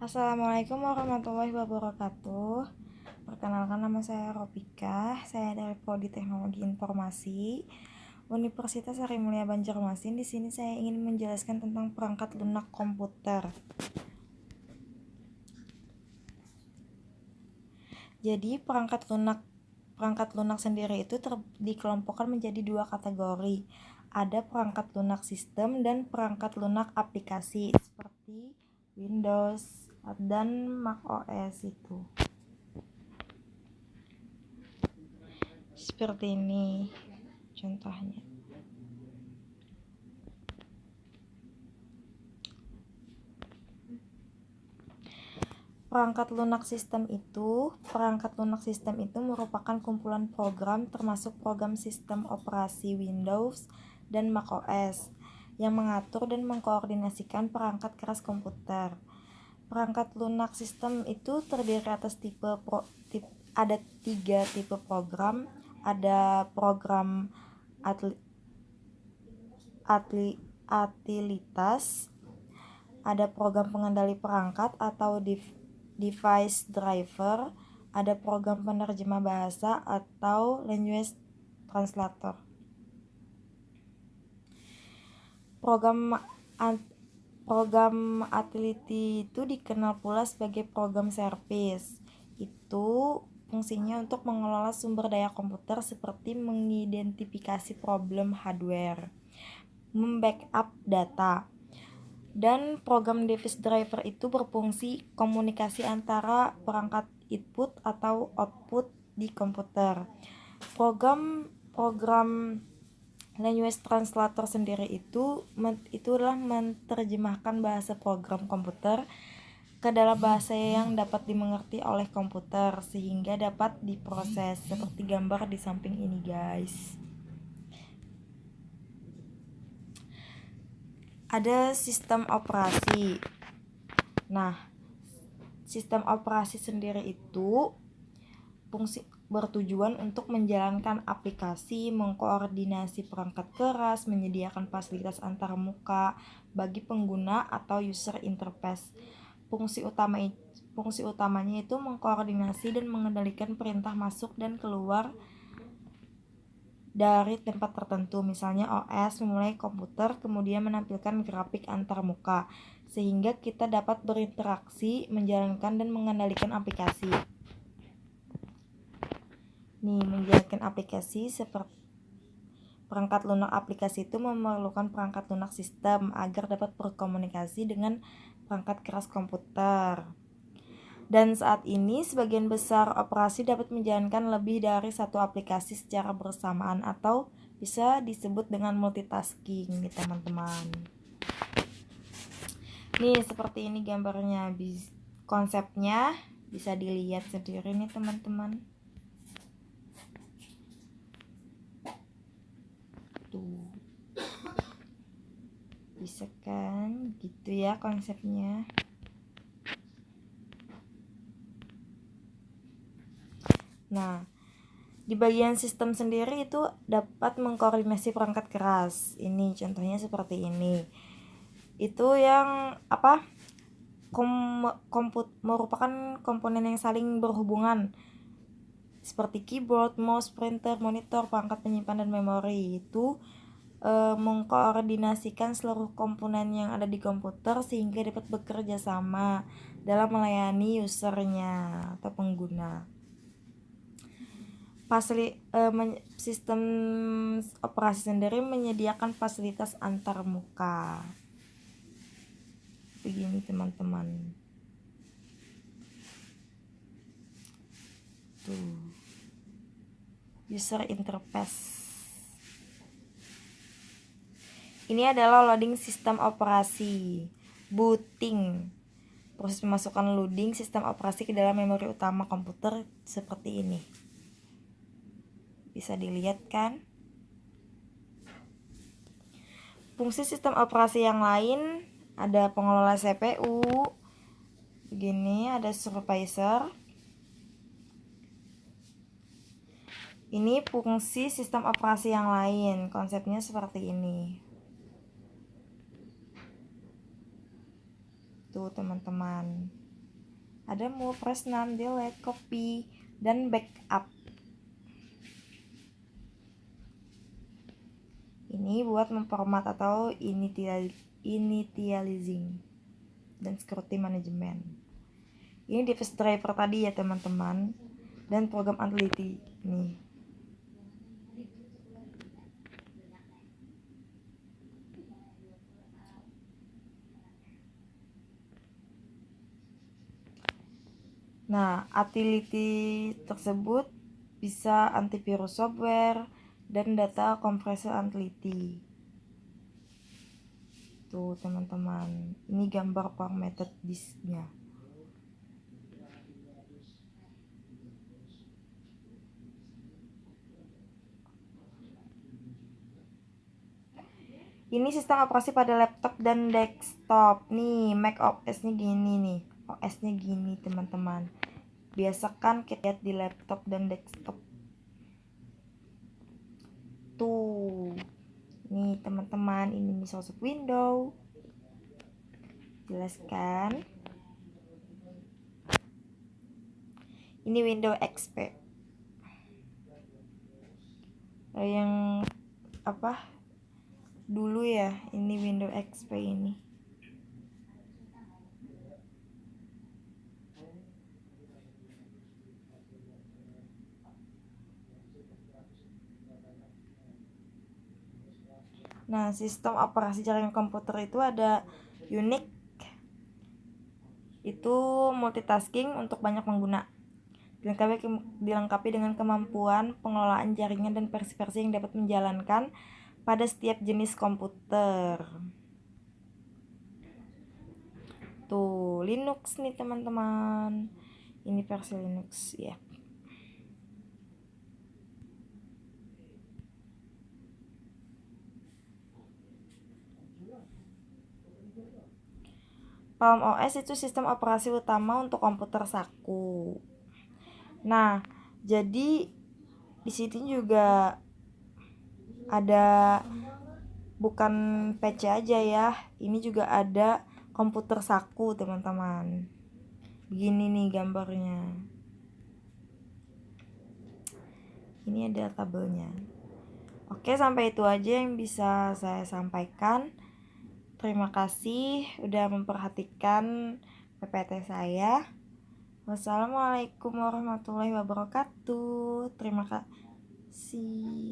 Assalamualaikum warahmatullahi wabarakatuh. Perkenalkan, nama saya Ropika. Saya dari Prodi Teknologi Informasi Universitas Sri Mulia Banjarmasin. Di sini saya ingin menjelaskan tentang perangkat lunak komputer. Jadi perangkat lunak sendiri itu dikelompokkan menjadi dua kategori. Ada perangkat lunak sistem dan perangkat lunak aplikasi seperti Windows dan Mac OS itu. Seperti ini contohnya. Perangkat lunak sistem itu merupakan kumpulan program termasuk program sistem operasi Windows dan Mac OS yang mengatur dan mengkoordinasikan perangkat keras komputer. Perangkat lunak sistem itu terdiri atas ada 3 tipe program. Ada program atilitas, ada program pengendali perangkat atau device driver, ada program penerjemah bahasa atau language translator. Program utility itu dikenal pula sebagai program service. Itu fungsinya untuk mengelola sumber daya komputer seperti mengidentifikasi problem hardware, membackup data. Dan program device driver itu berfungsi komunikasi antara perangkat input atau output di komputer. Program language translator sendiri itulah menerjemahkan bahasa program komputer ke dalam bahasa yang dapat dimengerti oleh komputer sehingga dapat diproses, seperti gambar di samping ini, guys. Ada sistem operasi. Nah, sistem operasi sendiri itu bertujuan untuk menjalankan aplikasi, mengkoordinasi perangkat keras, menyediakan fasilitas antarmuka bagi pengguna atau user interface. Fungsi utamanya itu mengkoordinasi dan mengendalikan perintah masuk dan keluar dari tempat tertentu, misalnya OS memulai komputer kemudian menampilkan grafik antarmuka sehingga kita dapat berinteraksi, menjalankan dan mengendalikan aplikasi. Menjalankan aplikasi seperti perangkat lunak aplikasi itu memerlukan perangkat lunak sistem agar dapat berkomunikasi dengan perangkat keras komputer. Dan saat ini sebagian besar operasi dapat menjalankan lebih dari satu aplikasi secara bersamaan atau bisa disebut dengan multitasking nih teman-teman. Seperti ini gambarnya, konsepnya bisa dilihat sendiri nih teman-teman. Tuh, bisa kan gitu ya konsepnya. Nah, di bagian sistem sendiri itu dapat mengkoordinasi perangkat keras. Ini contohnya seperti ini. Itu yang merupakan komponen yang saling berhubungan seperti keyboard, mouse, printer, monitor, perangkat penyimpan dan memori. Itu mengkoordinasikan seluruh komponen yang ada di komputer sehingga dapat bekerja sama dalam melayani usernya atau pengguna. Sistem operasi sendiri menyediakan fasilitas antarmuka. Begini teman-teman. Tuh. User interface. Ini adalah loading sistem operasi. Booting. Proses pemasukan loading sistem operasi ke dalam memori utama komputer seperti ini. Bisa dilihat kan? Fungsi sistem operasi yang lain ada pengelola CPU. Begini, ada supervisor. Ini fungsi sistem operasi yang lain, konsepnya seperti ini. Tuh teman-teman. Ada move, press 6, delete, copy, dan backup. Ini buat memformat atau initializing dan security management. Ini device driver tadi ya teman-teman, dan program Antlity nih. Nah, Antlity tersebut bisa antivirus software dan data kompresor Antlity. Tuh teman-teman, ini gambar formatted disknya. Ini sistem operasi pada laptop dan desktop. Nih, Mac OS-nya gini nih. OS-nya gini, teman-teman. Biasa kan kita lihat di laptop dan desktop. Tuh. Nih, teman-teman, ini Microsoft Windows. Jelaskan. Ini Windows XP. Yang apa? Dulu ya, ini Windows XP ini. Nah, sistem operasi jaringan komputer itu ada Unix, itu multitasking untuk banyak pengguna. Dilengkapi dengan kemampuan pengelolaan jaringan dan versi-versi yang dapat menjalankan pada setiap jenis komputer. Tuh, Linux nih teman-teman. Ini versi Linux ya. Palm OS itu sistem operasi utama untuk komputer saku. Nah, jadi di sini juga ada bukan PC aja ya. Ini juga ada komputer saku, teman-teman. Begini nih gambarnya. Ini ada tabelnya. Oke, sampai itu aja yang bisa saya sampaikan. Terima kasih udah memperhatikan PPT saya. Wassalamualaikum warahmatullahi wabarakatuh. Terima kasih.